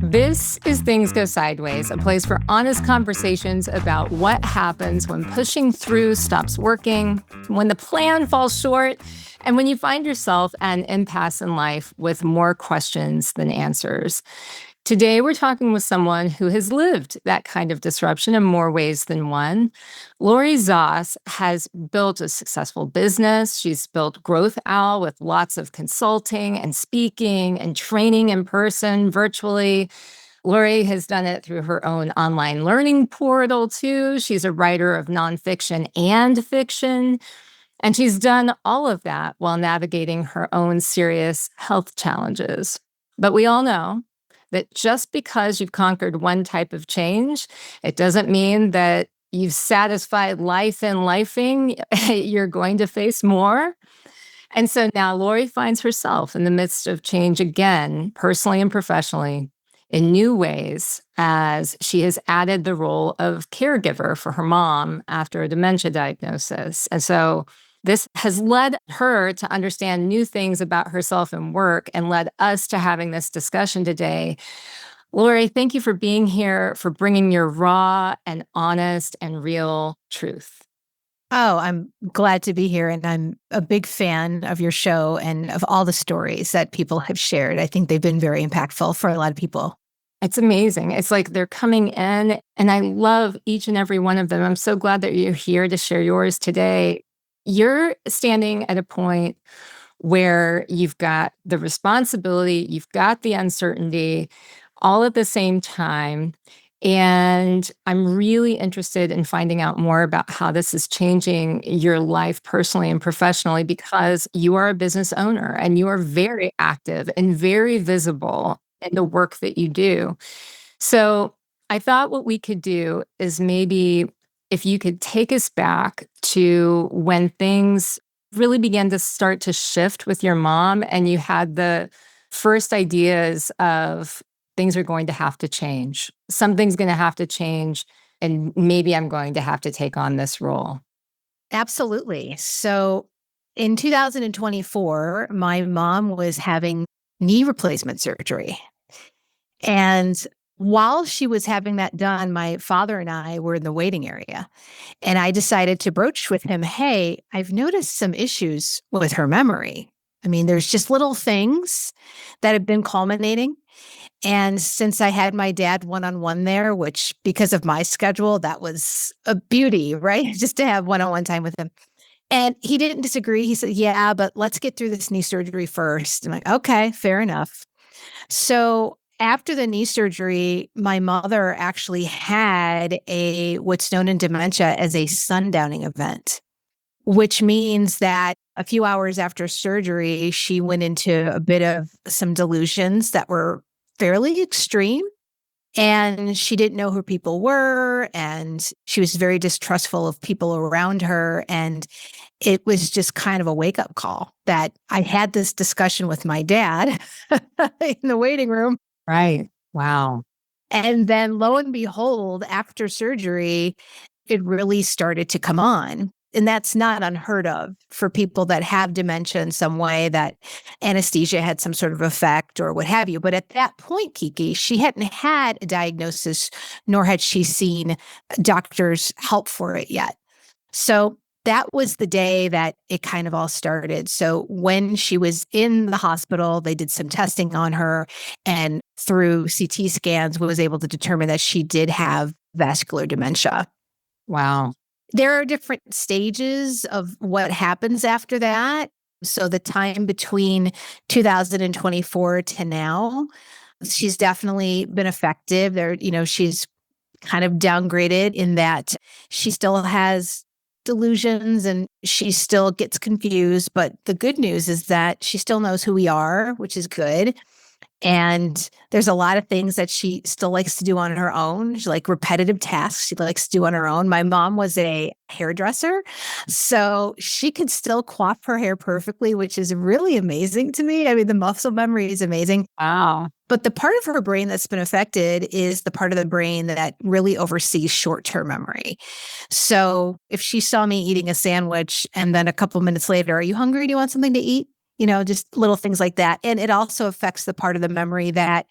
This is Things Go Sideways, a place for honest conversations about what happens when pushing through stops working, when the plan falls short, and when you find yourself at an impasse in life with more questions than answers. Today, we're talking with someone who has lived that kind of disruption in more ways than one. Lori Zoss has built a successful business. She's built Growth Owl with lots of consulting and speaking and training in person, virtually. Lori has done it through her own online learning portal, too. She's a writer of nonfiction and fiction. And she's done all of that while navigating her own serious health challenges. But we all know that just because you've conquered one type of change, it doesn't mean that you've satisfied life in lifing. You're going to face more. And so now Lori finds herself in the midst of change again, personally and professionally, in new ways, as she has added the role of caregiver for her mom after a dementia diagnosis. And so this has led her to understand new things about herself and work and led us to having this discussion today. Lori, thank you for being here, for bringing your raw and honest and real truth. Oh, I'm glad to be here. And I'm a big fan of your show and of all the stories that people have shared. I think they've been very impactful for a lot of people. It's amazing. It's like they're coming in, and I love each and every one of them. I'm so glad that you're here to share yours today. You're standing at a point where you've got the responsibility, you've got the uncertainty, all at the same time. And I'm really interested in finding out more about how this is changing your life personally and professionally, because you are a business owner and you are very active and very visible in the work that you do. So I thought what we could do is maybe if you could take us back to when things really began to start to shift with your mom and you had the first ideas of things are going to have to change. Something's going to have to change, and maybe I'm going to have to take on this role. Absolutely. So in 2024, my mom was having knee replacement surgery. And while she was having that done, my father and I were in the waiting area. And I decided to broach with him, hey, I've noticed some issues with her memory. I mean, there's just little things that have been culminating. And since I had my dad one-on-one there, which because of my schedule, that was a beauty, right? Just to have one-on-one time with him. And he didn't disagree. He said, yeah, but let's get through this knee surgery first. I'm like, okay, fair enough. So after the knee surgery, my mother actually had what's known in dementia as a sundowning event, which means that a few hours after surgery, she went into a bit of some delusions that were fairly extreme. And she didn't know who people were. And she was very distrustful of people around her. And it was just kind of a wake-up call that I had this discussion with my dad in the waiting room. Right. Wow. And then lo and behold, after surgery, it really started to come on. And that's not unheard of for people that have dementia in some way, that anesthesia had some sort of effect or what have you. But at that point, Kiki, she hadn't had a diagnosis, nor had she seen doctors' help for it yet. So that was the day that it kind of all started. So when she was in the hospital, they did some testing on her, and through CT scans was able to determine that she did have vascular dementia. Wow. There are different stages of what happens after that. So the time between 2024 to now, she's definitely been effective. She's kind of downgraded in that she still has delusions and she still gets confused. But the good news is that she still knows who we are, which is good. And there's a lot of things that she still likes to do on her own. She like repetitive tasks she likes to do on her own. My mom was a hairdresser, so she could still coif her hair perfectly, which is really amazing to me. I mean, the muscle memory is amazing. Wow. But the part of her brain that's been affected is the part of the brain that really oversees short-term memory. So if she saw me eating a sandwich and then a couple minutes later, are you hungry? Do you want something to eat? just little things like that. And it also affects the part of the memory that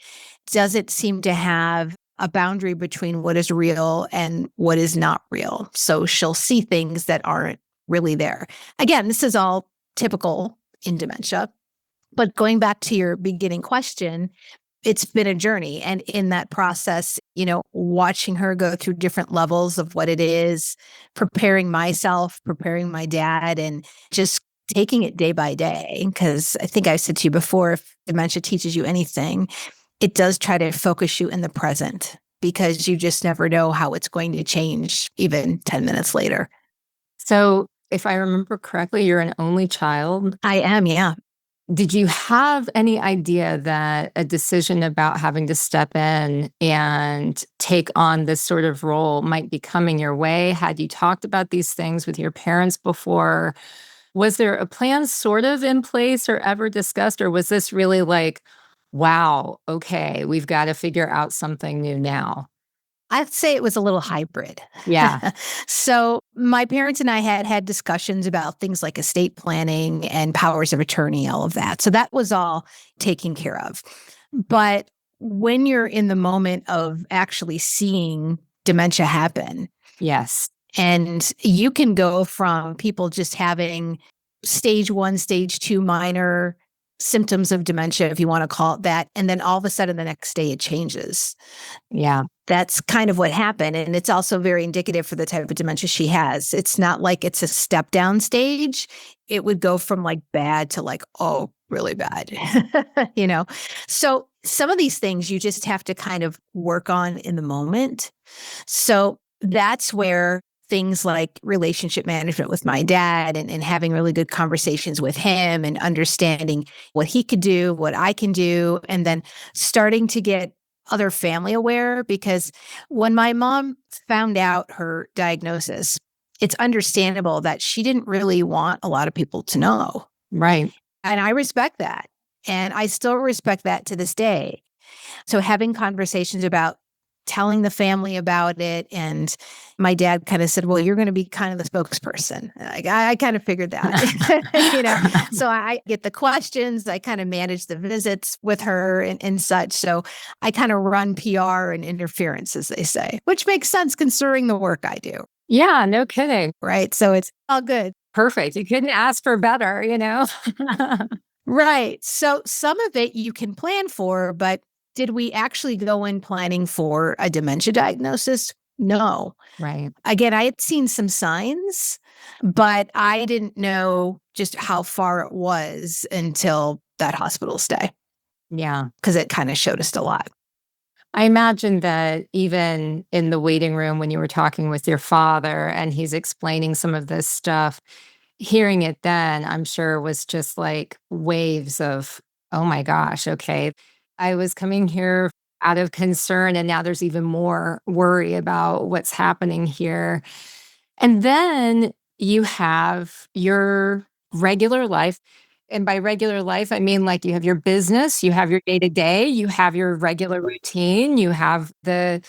doesn't seem to have a boundary between what is real and what is not real. So she'll see things that aren't really there. Again, this is all typical in dementia. But going back to your beginning question, it's been a journey. And in that process, watching her go through different levels of what it is, preparing myself, preparing my dad, and just taking it day by day. Because I think I said to you before, if dementia teaches you anything, it does try to focus you in the present, because you just never know how it's going to change even 10 minutes later. So if I remember correctly, you're an only child. I am, yeah. Did you have any idea that a decision about having to step in and take on this sort of role might be coming your way? Had you talked about these things with your parents before? Was there a plan sort of in place or ever discussed? Or was this really like, wow, okay, we've got to figure out something new now? I'd say it was a little hybrid. Yeah. So my parents and I had discussions about things like estate planning and powers of attorney, all of that. So that was all taken care of. But when you're in the moment of actually seeing dementia happen, Yes. and you can go from people just having stage 1, stage 2 minor symptoms of dementia, if you want to call it that, and then all of a sudden the next day it changes. Yeah. That's kind of what happened. And it's also very indicative for the type of dementia she has. It's not like it's a step down stage. It would go from like bad to like, oh, really bad, So some of these things you just have to kind of work on in the moment. So that's where things like relationship management with my dad and having really good conversations with him and understanding what he could do, what I can do, and then starting to get other family aware, because when my mom found out her diagnosis, it's understandable that she didn't really want a lot of people to know. Right. And I respect that. And I still respect that to this day. So having conversations about telling the family about it. And my dad kind of said, well, you're going to be kind of the spokesperson. I kind of figured that, so I get the questions. I kind of manage the visits with her and such. So I kind of run PR and interference, as they say, which makes sense considering the work I do. Yeah, no kidding. Right. So it's all good. Perfect. You couldn't ask for better, Right. So some of it you can plan for, but did we actually go in planning for a dementia diagnosis? No. Right. Again, I had seen some signs, but I didn't know just how far it was until that hospital stay, Yeah. because it kind of showed us a lot. I imagine that even in the waiting room when you were talking with your father and he's explaining some of this stuff, hearing it then, I'm sure was just like waves of, oh my gosh, okay. I was coming here out of concern, and now there's even more worry about what's happening here. And then you have your regular life. And by regular life, I mean like you have your business, you have your day to day, you have your regular routine, you have the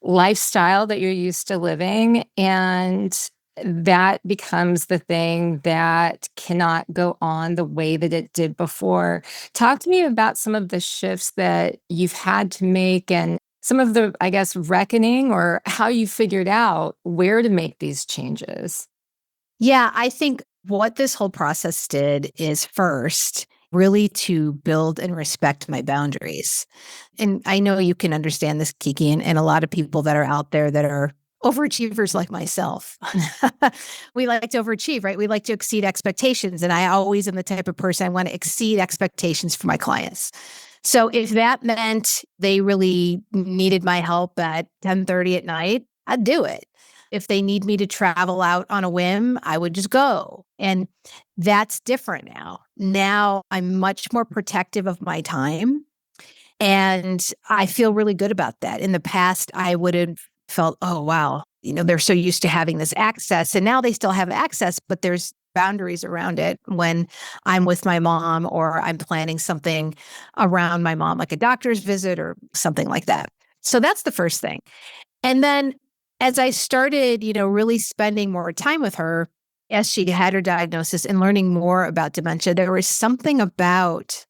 lifestyle that you're used to living. And that becomes the thing that cannot go on the way that it did before. Talk to me about some of the shifts that you've had to make and some of the, I guess, reckoning or how you figured out where to make these changes. Yeah, I think what this whole process did is first really to build and respect my boundaries. And I know you can understand this, Kiki, and a lot of people that are out there that are overachievers like myself. We like to overachieve, right? We like to exceed expectations. And I always am the type of person I want to exceed expectations for my clients. So if that meant they really needed my help at 10:30 at night, I'd do it. If they need me to travel out on a whim, I would just go. And that's different now. Now I'm much more protective of my time. And I feel really good about that. In the past, I would have felt, oh, wow, they're so used to having this access. And now they still have access, but there's boundaries around it when I'm with my mom or I'm planning something around my mom, like a doctor's visit or something like that. So that's the first thing. And then as I started, really spending more time with her as she had her diagnosis and learning more about dementia, there was something about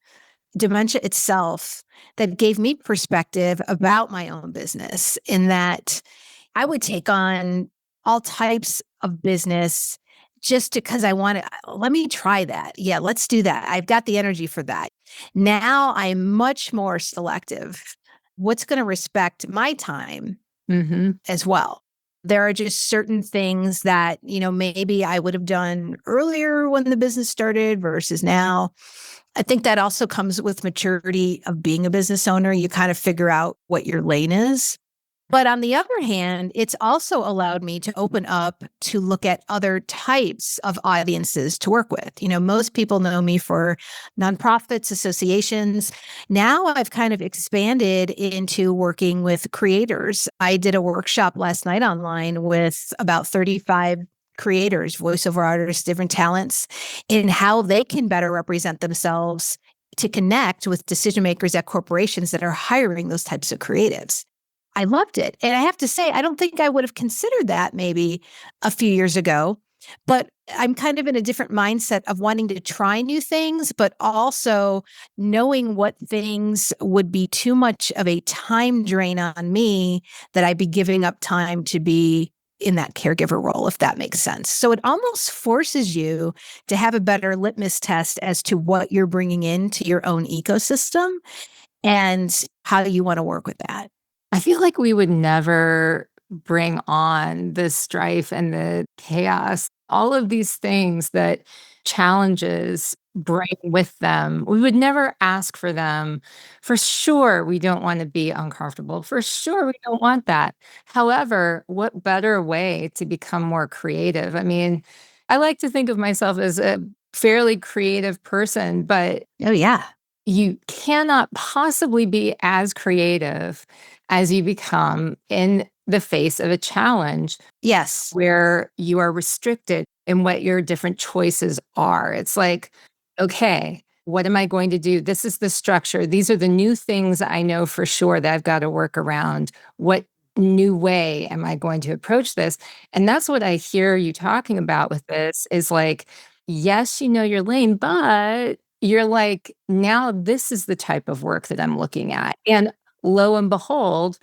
dementia itself that gave me perspective about my own business, in that I would take on all types of business just because I want to. Let me try that. Yeah, let's do that. I've got the energy for that. Now I'm much more selective. What's going to respect my time as well? There are just certain things that, maybe I would have done earlier when the business started versus now. I think that also comes with maturity of being a business owner. You kind of figure out what your lane is. But on the other hand, it's also allowed me to open up to look at other types of audiences to work with. Most people know me for nonprofits, associations. Now I've kind of expanded into working with creators. I did a workshop last night online with about 35 creators, voiceover artists, different talents, in how they can better represent themselves to connect with decision makers at corporations that are hiring those types of creatives. I loved it. And I have to say, I don't think I would have considered that maybe a few years ago, but I'm kind of in a different mindset of wanting to try new things, but also knowing what things would be too much of a time drain on me, that I'd be giving up time to be in that caregiver role, if that makes sense. So it almost forces you to have a better litmus test as to what you're bringing into your own ecosystem and how you want to work with that. I feel like we would never bring on the strife and the chaos, all of these things that challenges bring with them. We would never ask for them. For sure, we don't want to be uncomfortable. For sure, we don't want that. However, what better way to become more creative? I mean, I like to think of myself as a fairly creative person, but Oh, yeah. you cannot possibly be as creative as you become in the face of a challenge Yes. where you are restricted in what your different choices are. It's like, okay, what am I going to do? This is the structure. These are the new things I know for sure that I've got to work around. What new way am I going to approach this? And that's what I hear you talking about with this is like, yes, you know your lane, but you're like, now this is the type of work that I'm looking at. And lo and behold,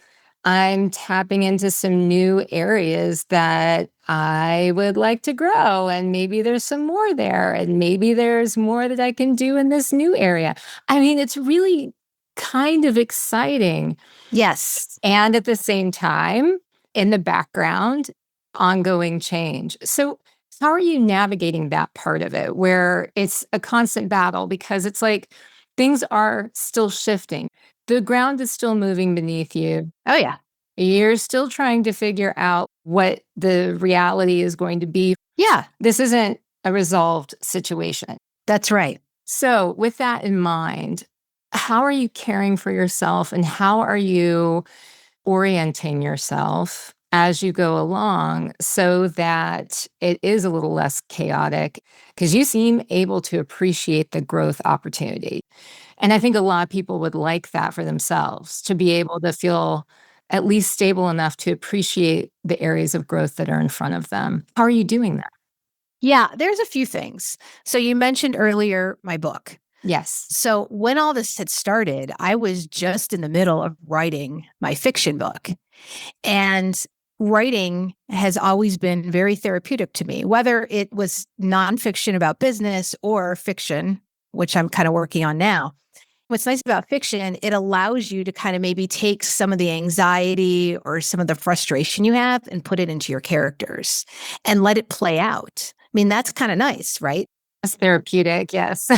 I'm tapping into some new areas that I would like to grow. And maybe there's some more there. And maybe there's more that I can do in this new area. I mean, it's really kind of exciting. Yes. And at the same time, in the background, ongoing change. So, how are you navigating that part of it where it's a constant battle? Because it's like things are still shifting. The ground is still moving beneath you. Oh, yeah. You're still trying to figure out what the reality is going to be. Yeah, This isn't a resolved situation. that's right. So, with that in mind, how are you caring for yourself and how are you orienting yourself as you go along so that it is a little less chaotic? Because you seem able to appreciate the growth opportunity. And I think a lot of people would like that for themselves, to be able to feel at least stable enough to appreciate the areas of growth that are in front of them. How are you doing that? Yeah, there's a few things. So you mentioned earlier my book. Yes. So when all this had started, I was just in the middle of writing my fiction book. And writing has always been very therapeutic to me, whether it was nonfiction about business or fiction, which I'm kind of working on now. What's nice about fiction, it allows you to kind of maybe take some of the anxiety or some of the frustration you have and put it into your characters and let it play out. I mean, that's kind of nice, right? It's therapeutic, yes.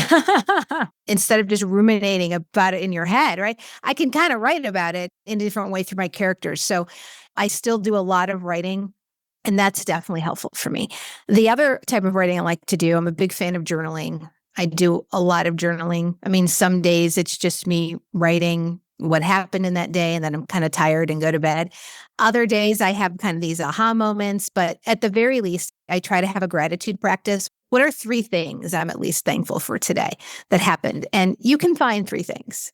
Instead of just ruminating about it in your head, right? I can kind of write about it in a different way through my characters. So I still do a lot of writing, and that's definitely helpful for me. The other type of writing I like to do, I'm a big fan of journaling. I do a lot of journaling. I mean, some days it's just me writing what happened in that day, and then I'm kind of tired and go to bed. Other days I have kind of these aha moments, but at the very least, I try to have a gratitude practice. What are 3 things I'm at least thankful for today that happened? And you can find 3 things.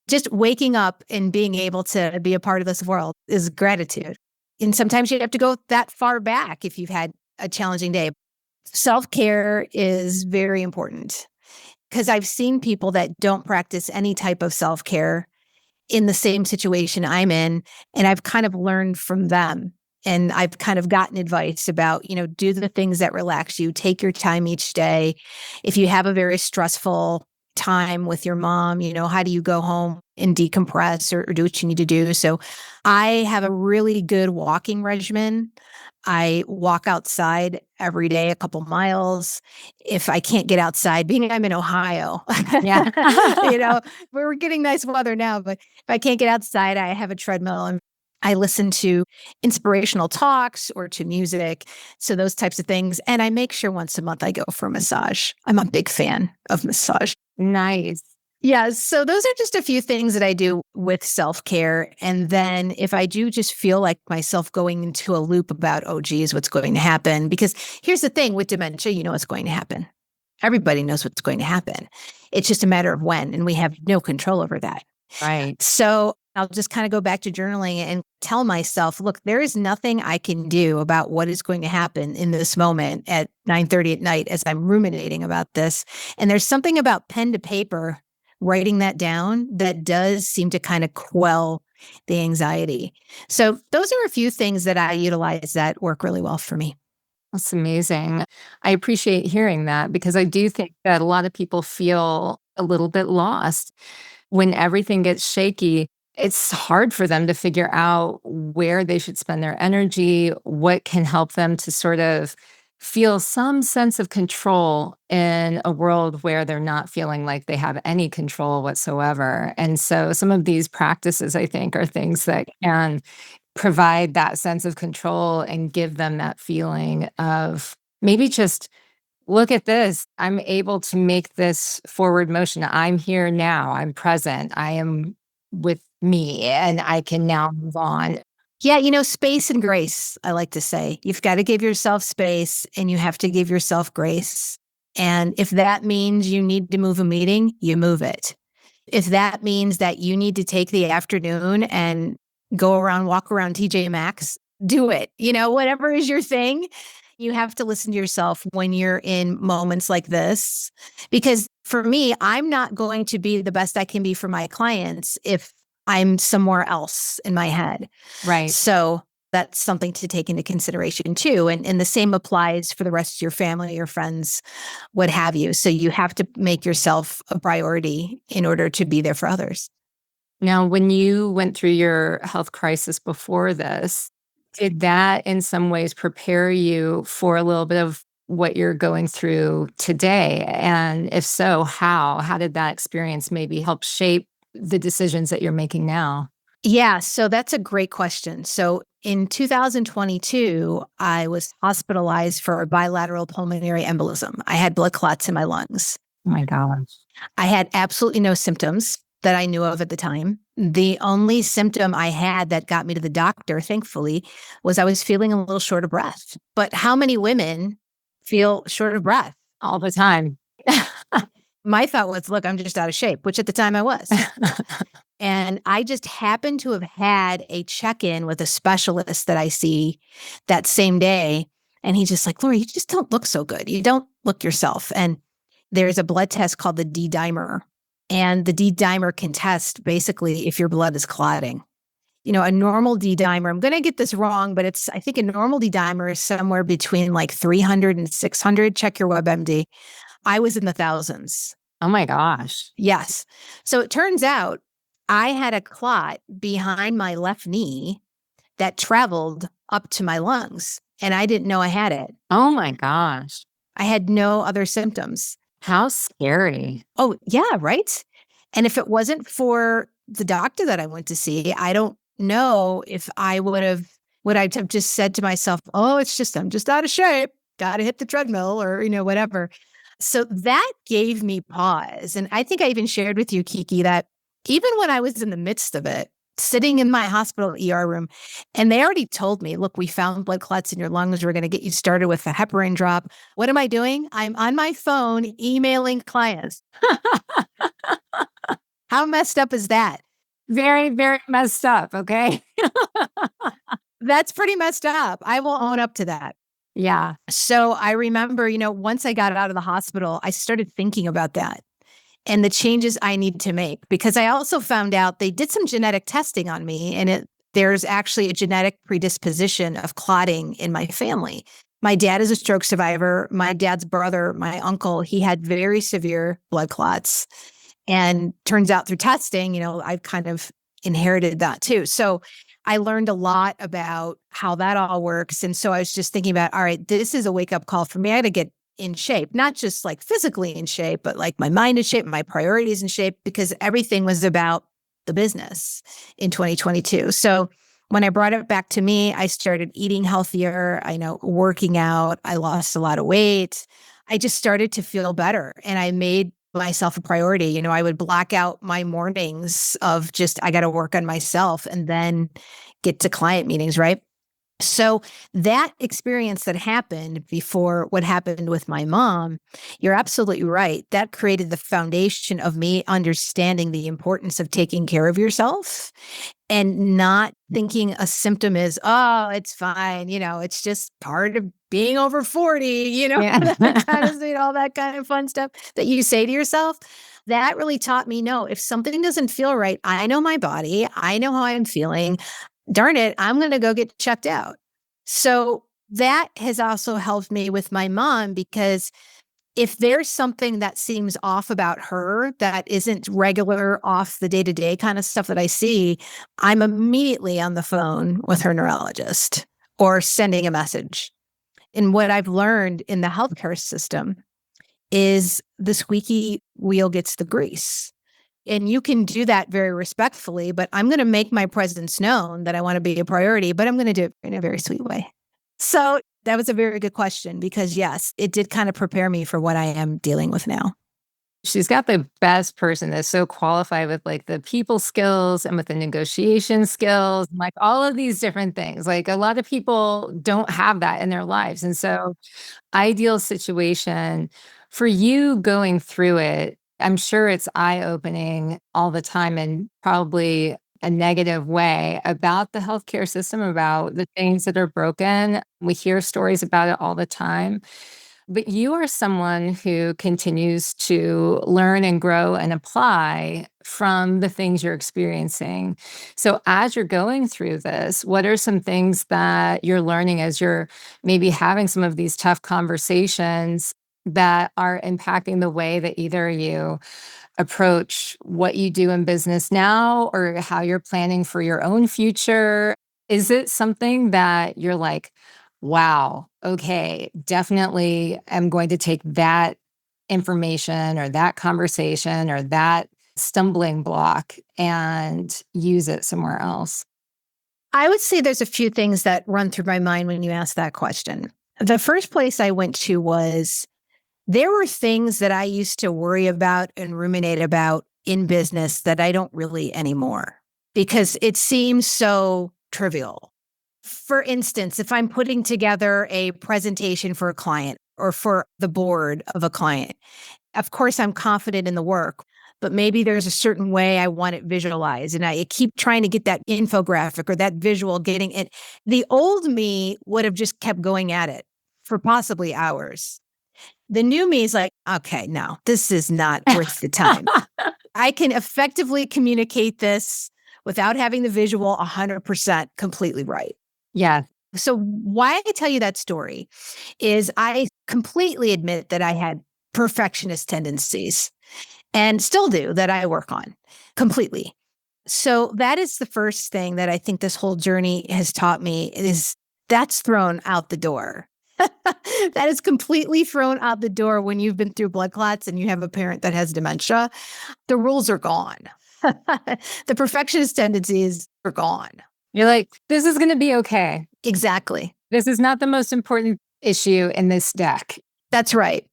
Just waking up and being able to be a part of this world is gratitude. And sometimes you have to go that far back if you've had a challenging day. Self-care is very important because I've seen people that don't practice any type of self-care in the same situation I'm in. And I've kind of learned from them. And I've kind of gotten advice about, do the things that relax you, take your time each day. If you have a very stressful time with your mom, how do you go home and decompress or do what you need to do? So I have a really good walking regimen. I walk outside every day, a couple miles. If I can't get outside, being I'm in Ohio, Yeah. we're getting nice weather now, but if I can't get outside, I have a treadmill and I listen to inspirational talks or to music. So those types of things. And I make sure once a month I go for a massage. I'm a big fan of massage. Nice. Yeah. So those are just a few things that I do with self-care. And then if I do just feel like myself going into a loop about, oh, geez, what's going to happen? Because here's the thing with dementia, you know what's going to happen. Everybody knows what's going to happen. It's just a matter of when, and we have no control over that. Right. So I'll just kind of go back to journaling and tell myself, look, there is nothing I can do about what is going to happen in this moment at 9:30 at night as I'm ruminating about this. And there's something about pen to paper, writing that down, that does seem to kind of quell the anxiety. So those are a few things that I utilize that work really well for me. That's amazing. I appreciate hearing that because I do think that a lot of people feel a little bit lost when everything gets shaky. It's hard for them to figure out where they should spend their energy, what can help them to sort of feel some sense of control in a world where they're not feeling like they have any control whatsoever. And so some of these practices, I think, are things that can provide that sense of control and give them that feeling of maybe just look at this. I'm able to make this forward motion. I'm here now. I'm present. I am with me and I can now move on. Yeah, space and grace, I like to say. You've got to give yourself space and you have to give yourself grace. And if that means you need to move a meeting, you move it. If that means that you need to take the afternoon and walk around TJ Maxx, do it. Whatever is your thing, you have to listen to yourself when you're in moments like this. Because for me, I'm not going to be the best I can be for my clients if I'm somewhere else in my head. Right. So that's something to take into consideration too. And the same applies for the rest of your family, your friends, what have you. So you have to make yourself a priority in order to be there for others. Now, when you went through your health crisis before this, did that in some ways prepare you for a little bit of what you're going through today? And if so, how? How did that experience maybe help shape the decisions that you're making now? Yeah, so that's a great question. So in 2022, I was hospitalized for a bilateral pulmonary embolism. I had blood clots in my lungs. Oh my gosh. I had absolutely no symptoms that I knew of at the time. The only symptom I had that got me to the doctor, thankfully, was I was feeling a little short of breath. But how many women feel short of breath? All the time. My thought was, look, I'm just out of shape, which at the time I was. And I just happened to have had a check-in with a specialist that I see that same day. And he's just like, Lori, you just don't look so good. You don't look yourself. And there's a blood test called the D-dimer. And the D-dimer can test basically if your blood is clotting. A normal D-dimer, I'm going to get this wrong, but I think a normal D-dimer is somewhere between like 300 and 600. Check your WebMD. I was in the thousands. Oh my gosh. Yes. So it turns out I had a clot behind my left knee that traveled up to my lungs, and I didn't know I had it. Oh my gosh. I had no other symptoms. How scary. Oh, yeah, right? And if it wasn't for the doctor that I went to see, I don't know if I would I have just said to myself, oh, I'm just out of shape. Got to hit the treadmill or, whatever. So that gave me pause. And I think I even shared with you, Kiki, that even when I was in the midst of it, sitting in my hospital ER room, and they already told me, look, we found blood clots in your lungs. We're going to get you started with a heparin drop. What am I doing? I'm on my phone emailing clients. How messed up is that? Very, very messed up. Okay. That's pretty messed up. I will own up to that. Yeah. So I remember, once I got out of the hospital, I started thinking about that and the changes I need to make because I also found out they did some genetic testing on me and there's actually a genetic predisposition of clotting in my family. My dad is a stroke survivor. My dad's brother, my uncle, he had very severe blood clots. And turns out through testing, I've kind of inherited that too. So I learned a lot about how that all works. And so I was just thinking about, all right, this is a wake up call for me. I got to get in shape, not just like physically in shape, but like my mind in shape, my priorities in shape, because everything was about the business in 2022. So when I brought it back to me, I started eating healthier, working out, I lost a lot of weight. I just started to feel better and I made myself a priority. I would block out my mornings of just, I got to work on myself and then get to client meetings, right? So that experience that happened before what happened with my mom, you're absolutely right. That created the foundation of me understanding the importance of taking care of yourself and not thinking a symptom is, oh, it's fine. It's just part of being over 40, Yeah. that kind of, all that kind of fun stuff that you say to yourself. That really taught me, no, if something doesn't feel right, I know my body, I know how I'm feeling. Darn it, I'm going to go get checked out. So that has also helped me with my mom because if there's something that seems off about her that isn't regular off the day-to-day kind of stuff that I see, I'm immediately on the phone with her neurologist or sending a message. And what I've learned in the healthcare system is the squeaky wheel gets the grease. And you can do that very respectfully, but I'm going to make my presence known that I want to be a priority, but I'm going to do it in a very sweet way. So that was a very good question because yes, it did kind of prepare me for what I am dealing with now. She's got the best person that's so qualified with like the people skills and with the negotiation skills, and like all of these different things. Like a lot of people don't have that in their lives. And so, ideal situation for you going through it, I'm sure it's eye opening all the time and probably a negative way about the healthcare system, about the things that are broken. We hear stories about it all the time. But you are someone who continues to learn and grow and apply from the things you're experiencing. So, as you're going through this, what are some things that you're learning as you're maybe having some of these tough conversations that are impacting the way that either you approach what you do in business now or how you're planning for your own future? Is it something that you're like, wow, okay, definitely am going to take that information or that conversation or that stumbling block and use it somewhere else? I would say there's a few things that run through my mind when you ask that question. The first place I went to was there were things that I used to worry about and ruminate about in business that I don't really anymore because it seems so trivial. For instance, if I'm putting together a presentation for a client or for the board of a client, of course, I'm confident in the work, but maybe there's a certain way I want it visualized. And I keep trying to get that infographic or that visual getting it. The old me would have just kept going at it for possibly hours. The new me is like, okay, no, this is not worth the time. I can effectively communicate this without having the visual 100% completely right. Yeah. So why I tell you that story is I completely admit that I had perfectionist tendencies and still do that I work on completely. So that is the first thing that I think this whole journey has taught me is that's thrown out the door. That is completely thrown out the door when you've been through blood clots and you have a parent that has dementia. The rules are gone. The perfectionist tendencies are gone. You're like, this is going to be okay. Exactly. This is not the most important issue in this deck. That's right.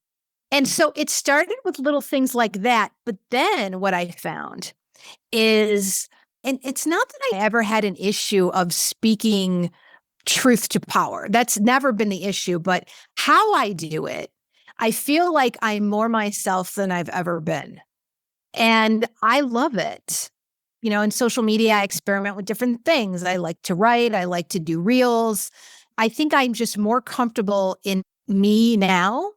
And so it started with little things like that. But then what I found is, and it's not that I ever had an issue of speaking truth to power. That's never been the issue. But how I do it, I feel like I'm more myself than I've ever been. And I love it. In social media, I experiment with different things. I like to write. I like to do reels. I think I'm just more comfortable in me now.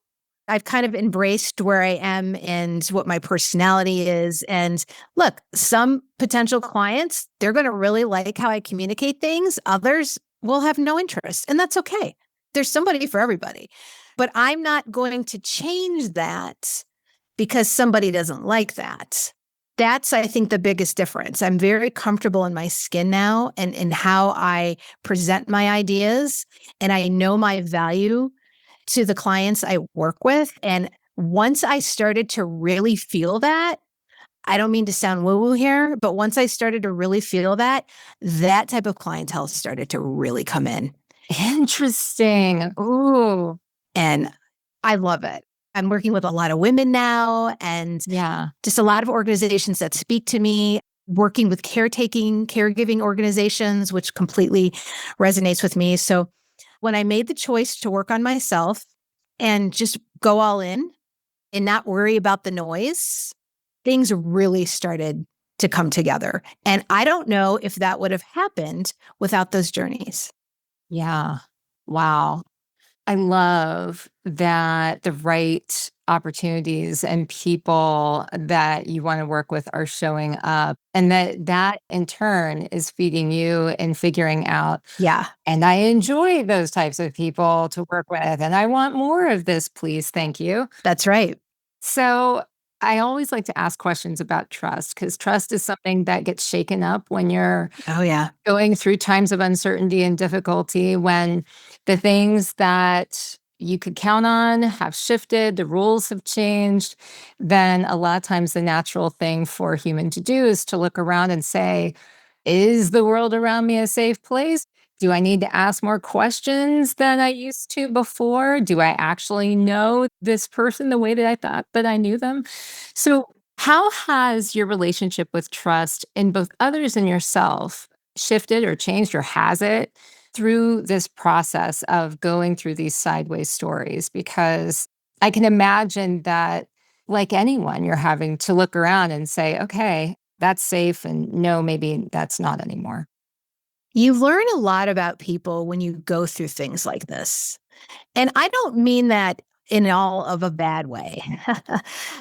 I've kind of embraced where I am and what my personality is. And look, some potential clients, they're going to really like how I communicate things. Others will have no interest, and that's okay. There's somebody for everybody. But I'm not going to change that because somebody doesn't like that. That's, I think, the biggest difference. I'm very comfortable in my skin now and in how I present my ideas. And I know my value to the clients I work with. And once I started to really feel that, I don't mean to sound woo-woo here, but once I started to really feel that, that type of clientele started to really come in. Interesting. Ooh. And I love it. I'm working with a lot of women now and Yeah. just a lot of organizations that speak to me, working with caregiving organizations, which completely resonates with me. So when I made the choice to work on myself and just go all in and not worry about the noise, things really started to come together. And I don't know if that would have happened without those journeys. Yeah. Wow. I love that the right opportunities and people that you want to work with are showing up, and that in turn is feeding you and figuring out, Yeah, and I enjoy those types of people to work with, and I want more of this, please. Thank you. that's right. So I always like to ask questions about trust because trust is something that gets shaken up when you're Oh, yeah. going through times of uncertainty and difficulty, when the things that you could count on have shifted, the rules have changed. Then a lot of times the natural thing for a human to do is to look around and say, is the world around me a safe place? Do I need to ask more questions than I used to before? Do I actually know this person the way that I thought that I knew them? So, how has your relationship with trust in both others and yourself shifted or changed, or has it, through this process of going through these sideways stories? Because I can imagine that, like anyone, you're having to look around and say, okay, that's safe. And no, maybe that's not anymore. You learn a lot about people when you go through things like this. And I don't mean that in all of a bad way.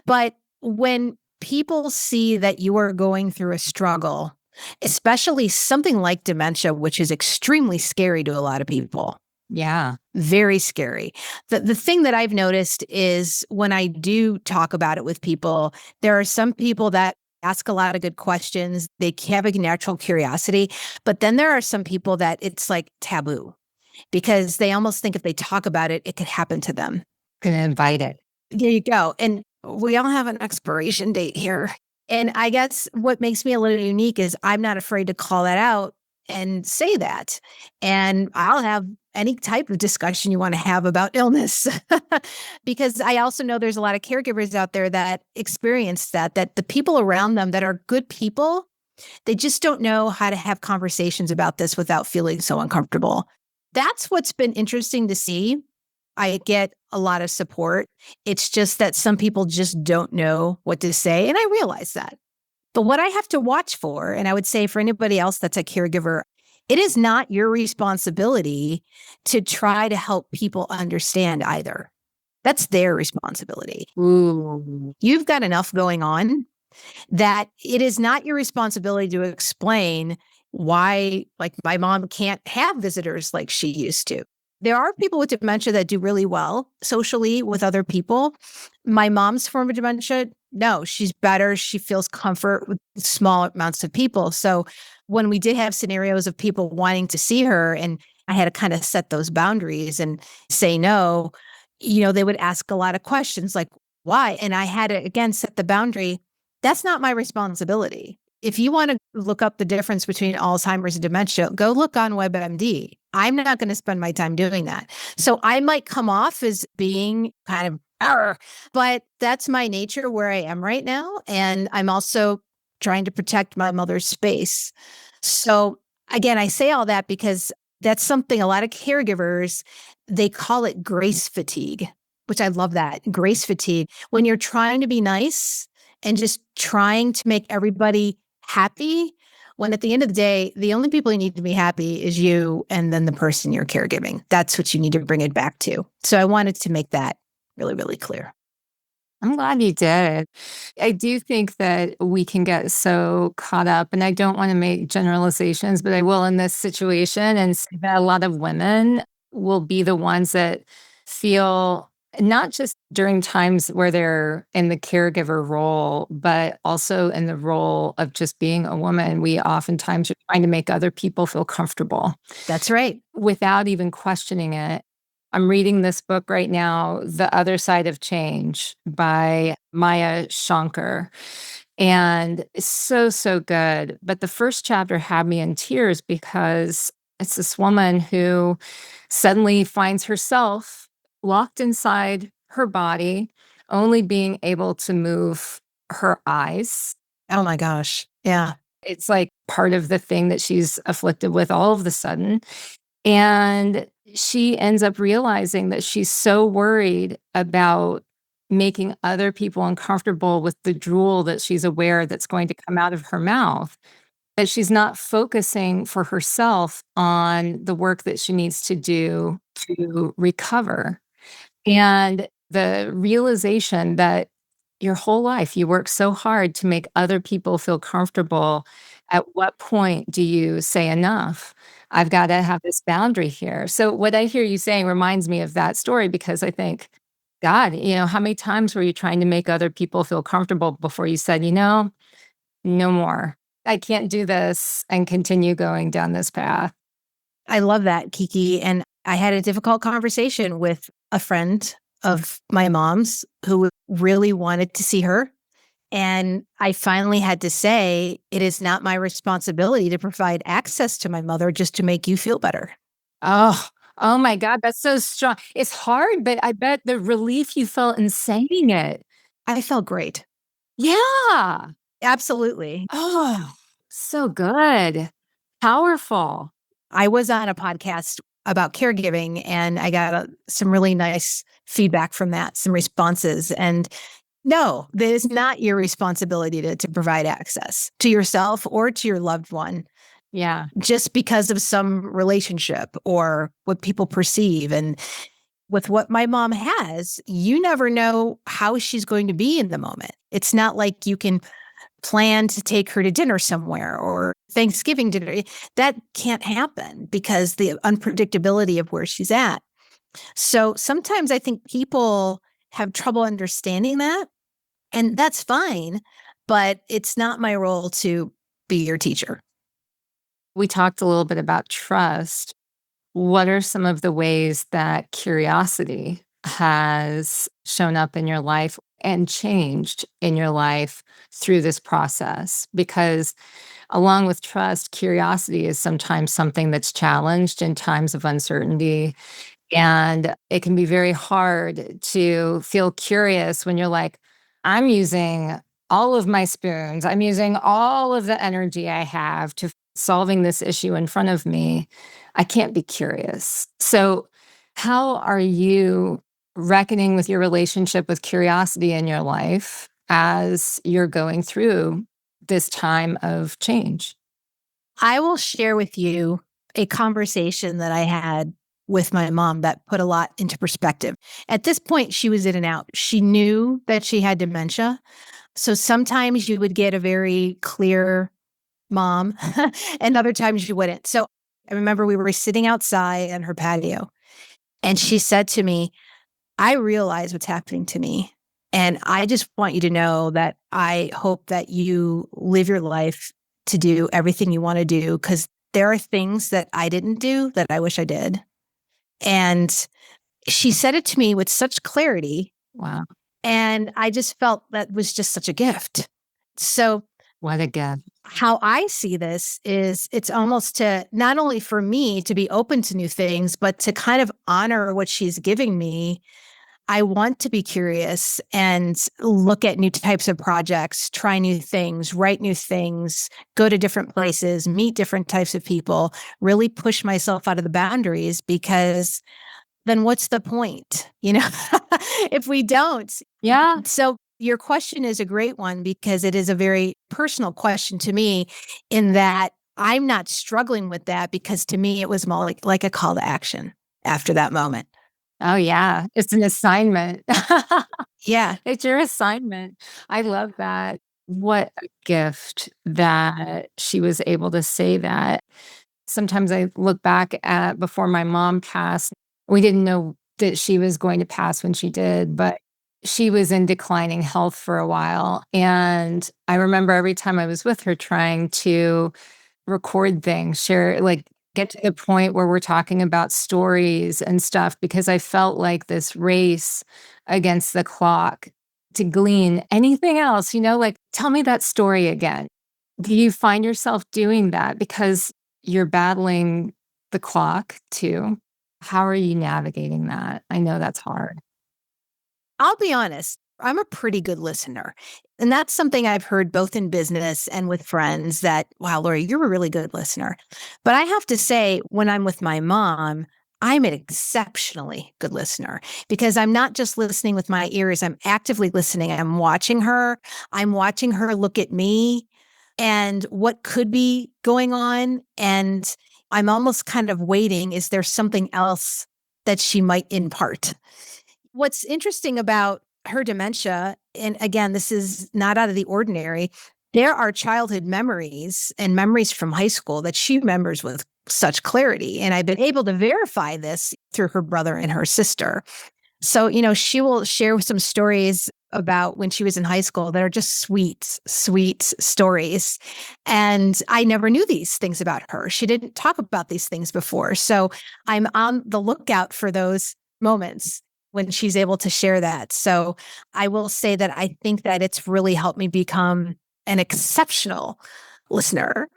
But when people see that you are going through a struggle, especially something like dementia, which is extremely scary to a lot of people, Yeah. very scary. The thing that I've noticed is when I do talk about it with people, there are some people that ask a lot of good questions. They have a natural curiosity, but then there are some people that it's like taboo because they almost think if they talk about it, it could happen to them. Gonna invite it. There you go. And we all have an expiration date here. And I guess what makes me a little unique is I'm not afraid to call that out and say that. And I'll have any type of discussion you want to have about illness. Because I also know there's a lot of caregivers out there that experience that the people around them that are good people, they just don't know how to have conversations about this without feeling so uncomfortable. That's what's been interesting to see. I get a lot of support. It's just that some people just don't know what to say. And I realize that. But what I have to watch for, and I would say for anybody else that's a caregiver, it is not your responsibility to try to help people understand either. That's their responsibility. Ooh. You've got enough going on that it is not your responsibility to explain why, like, my mom can't have visitors like she used to. There are people with dementia that do really well socially with other people. My mom's form of dementia, no, she's better. She feels comfort with small amounts of people. So when we did have scenarios of people wanting to see her, and I had to kind of set those boundaries and say no, they would ask a lot of questions like, why? And I had to, again, set the boundary. That's not my responsibility. If you want to look up the difference between Alzheimer's and dementia, go look on WebMD. I'm not going to spend my time doing that. So I might come off as being kind of, "Arr," but that's my nature where I am right now. And I'm also trying to protect my mother's space. So again, I say all that because that's something a lot of caregivers, they call it grace fatigue, which I love that. Grace fatigue. When you're trying to be nice and just trying to make everybody happy when at the end of the day, the only people you need to be happy is you and then the person you're caregiving. That's what you need to bring it back to. So I wanted to make that really, really clear. I'm glad you did. I do think that we can get so caught up, and I don't want to make generalizations, but I will in this situation and say that a lot of women will be the ones that feel not just during times where they're in the caregiver role, but also in the role of just being a woman. We oftentimes are trying to make other people feel comfortable That's right. without even questioning it. I'm reading this book right now, The Other Side of Change by Maya Shankar. And it's so, so good. But the first chapter had me in tears because it's this woman who suddenly finds herself locked inside her body, only being able to move her eyes. Oh my gosh. Yeah. It's like part of the thing that she's afflicted with all of the sudden. And she ends up realizing that she's so worried about making other people uncomfortable with the drool that she's aware that's going to come out of her mouth, that she's not focusing for herself on the work that she needs to do to recover. And the realization that your whole life you work so hard to make other people feel comfortable. At what point do you say enough? I've got to have this boundary here. So what I hear you saying reminds me of that story because I think, God, how many times were you trying to make other people feel comfortable before you said, no more. I can't do this and continue going down this path. I love that, Kiki. And I had a difficult conversation with a friend of my mom's who really wanted to see her. And I finally had to say, it is not my responsibility to provide access to my mother just to make you feel better. Oh my God, that's so strong. It's hard, but I bet the relief you felt in saying it. I felt great. Yeah. Absolutely. Oh, so good. Powerful. I was on a podcast about caregiving and I got some really nice feedback from that, some responses. And no, that is not your responsibility to provide access to yourself or to your loved one. Yeah. Just because of some relationship or what people perceive. And with what my mom has, you never know how she's going to be in the moment. It's not like you can plan to take her to dinner somewhere or Thanksgiving dinner. That can't happen because the unpredictability of where she's at. So sometimes I think people have trouble understanding that, and that's fine, but it's not my role to be your teacher. We talked a little bit about trust. What are some of the ways that curiosity has shown up in your life and changed in your life through this process? Because along with trust, curiosity is sometimes something that's challenged in times of uncertainty. And it can be very hard to feel curious when you're like, I'm using all of my spoons, I'm using all of the energy I have to solving this issue in front of me. I can't be curious. So, how are you reckoning with your relationship with curiosity in your life as you're going through this time of change? I will share with you a conversation that I had with my mom that put a lot into perspective. At this point, she was in and out. She knew that she had dementia. So sometimes you would get a very clear mom, and other times you wouldn't. So I remember we were sitting outside on her patio, and she said to me, I realize what's happening to me. And I just want you to know that I hope that you live your life to do everything you want to do, because there are things that I didn't do that I wish I did. And she said it to me with such clarity. Wow. And I just felt that was just such a gift. So, What a gift. how I see this is it's almost to not only for me to be open to new things, but to kind of honor what she's giving me. I want to be curious and look at new types of projects, try new things, write new things, go to different places, meet different types of people, really push myself out of the boundaries, because then what's the point? If we don't. Yeah. So Your question is a great one because it is a very personal question to me, in that I'm not struggling with that, because to me it was more like a call to action after that moment. Oh, yeah. It's an assignment. Yeah. It's your assignment. I love that. What a gift that she was able to say that. Sometimes I look back at before my mom passed, we didn't know that she was going to pass when she did, but she was in declining health for a while. And I remember every time I was with her trying to record things, share, like, get to the point where we're talking about stories and stuff, because I felt like this race against the clock to glean anything else, like, tell me that story again. Do you find yourself doing that because you're battling the clock too? How are you navigating that? I know that's hard. I'll be honest, I'm a pretty good listener. And that's something I've heard both in business and with friends, that, wow, Lori, you're a really good listener. But I have to say, when I'm with my mom, I'm an exceptionally good listener, because I'm not just listening with my ears, I'm actively listening. I'm watching her. I'm watching her look at me and what could be going on. And I'm almost kind of waiting. Is there something else that she might impart? What's interesting about her dementia, and again, this is not out of the ordinary, there are childhood memories and memories from high school that she remembers with such clarity. And I've been able to verify this through her brother and her sister. So, she will share some stories about when she was in high school that are just sweet, sweet stories. And I never knew these things about her. She didn't talk about these things before. So I'm on the lookout for those moments when she's able to share that. So I will say that I think that it's really helped me become an exceptional listener.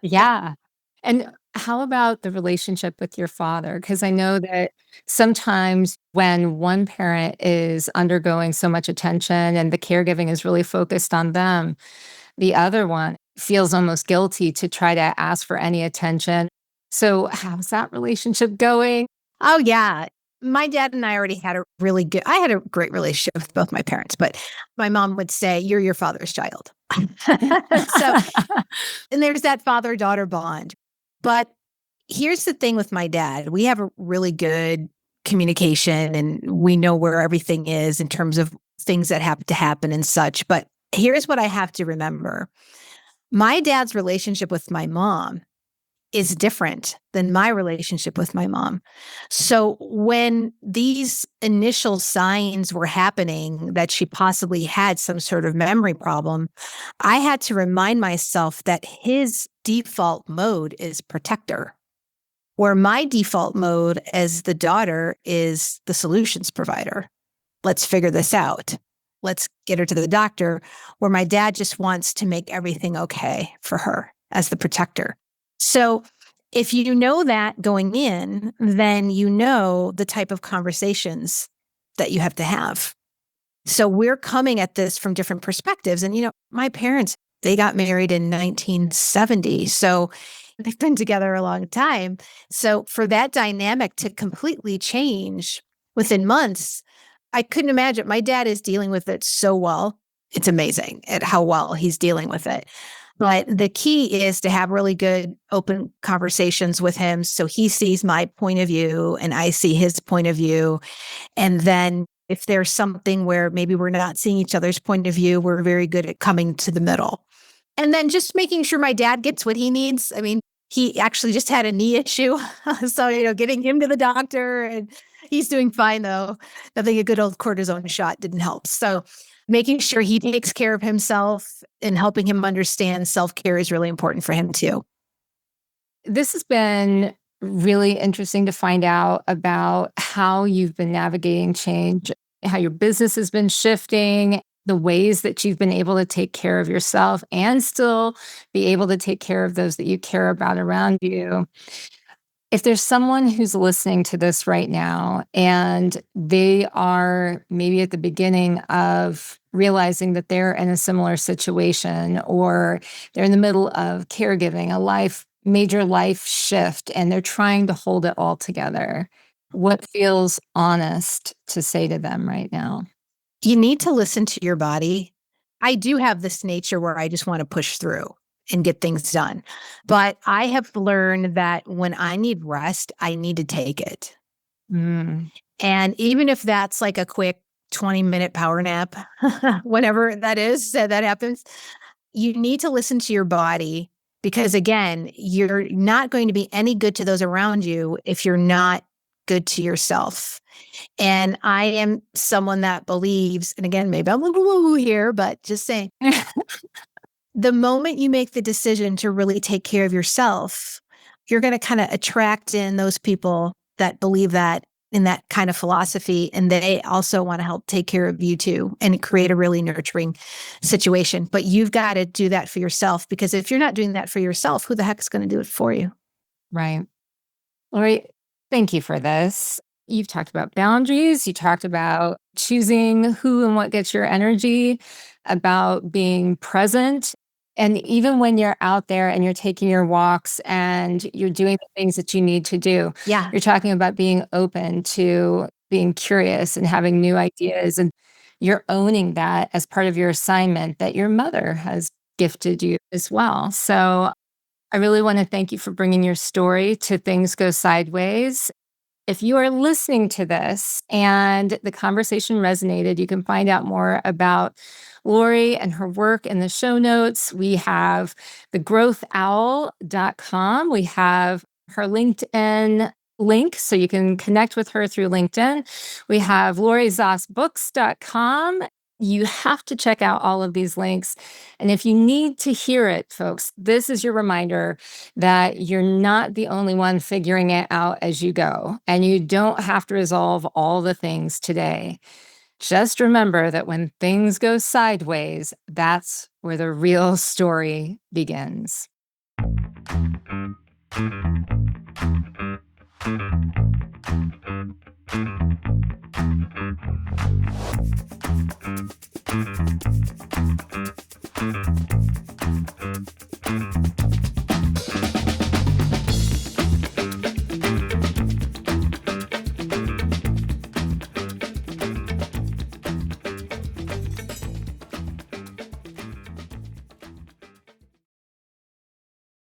Yeah. And how about the relationship with your father? Because I know that sometimes when one parent is undergoing so much attention and the caregiving is really focused on them, the other one feels almost guilty to try to ask for any attention. So, how's that relationship going? Oh, yeah. My dad and I already had I had a great relationship with both my parents, but my mom would say, "You're your father's child." So, and there's that father-daughter bond. But here's the thing with my dad. We have a really good communication, and we know where everything is in terms of things that have to happen and such. But here's what I have to remember. My dad's relationship with my mom is different than my relationship with my mom. So when these initial signs were happening that she possibly had some sort of memory problem, I had to remind myself that his default mode is protector, where my default mode as the daughter is the solutions provider. Let's figure this out. Let's get her to the doctor, where my dad just wants to make everything okay for her as the protector. So if you know that going in, then you know the type of conversations that you have to have. So we're coming at this from different perspectives. And, my parents, they got married in 1970. So they've been together a long time. So for that dynamic to completely change within months, I couldn't imagine. My dad is dealing with it so well. It's amazing at how well he's dealing with it. But the key is to have really good open conversations with him, so he sees my point of view and I see his point of view. And then if there's something where maybe we're not seeing each other's point of view, we're very good at coming to the middle. And then just making sure my dad gets what he needs. I mean, he actually just had a knee issue. So, getting him to the doctor, and he's doing fine though. I think a good old cortisone shot didn't help. So making sure he takes care of himself and helping him understand self-care is really important for him too. This has been really interesting to find out about how you've been navigating change, how your business has been shifting, the ways that you've been able to take care of yourself and still be able to take care of those that you care about around you. If there's someone who's listening to this right now and they are maybe at the beginning of realizing that they're in a similar situation, or they're in the middle of caregiving, major life shift, and they're trying to hold it all together, what feels honest to say to them right now? You need to listen to your body. I do have this nature where I just want to push through and get things done. But I have learned that when I need rest, I need to take it. Mm. And even if that's like a quick 20-minute power nap, whenever that is, that happens, you need to listen to your body because, again, you're not going to be any good to those around you if you're not good to yourself. And I am someone that believes, and again, maybe I'm a little woo-woo here, but just saying, the moment you make the decision to really take care of yourself, you're going to kind of attract in those people that believe that in that kind of philosophy. And they also want to help take care of you too and create a really nurturing situation. But you've got to do that for yourself, because if you're not doing that for yourself, who the heck is going to do it for you? Right. Lori, thank you for this. You've talked about boundaries. You talked about choosing who and what gets your energy, about being present. And even when you're out there and you're taking your walks and you're doing the things that you need to do, Yeah. you're talking about being open to being curious and having new ideas. And you're owning that as part of your assignment that your mother has gifted you as well. So I really want to thank you for bringing your story to Things Go Sideways. If you are listening to this and the conversation resonated, you can find out more about Lori and her work in the show notes. We have thegrowthowl.com. We have her LinkedIn link, so you can connect with her through LinkedIn. We have LoriZossBooks.com. You have to check out all of these links. And if you need to hear it, folks, this is your reminder that you're not the only one figuring it out as you go. And you don't have to resolve all the things today. Just remember that when things go sideways, that's where the real story begins.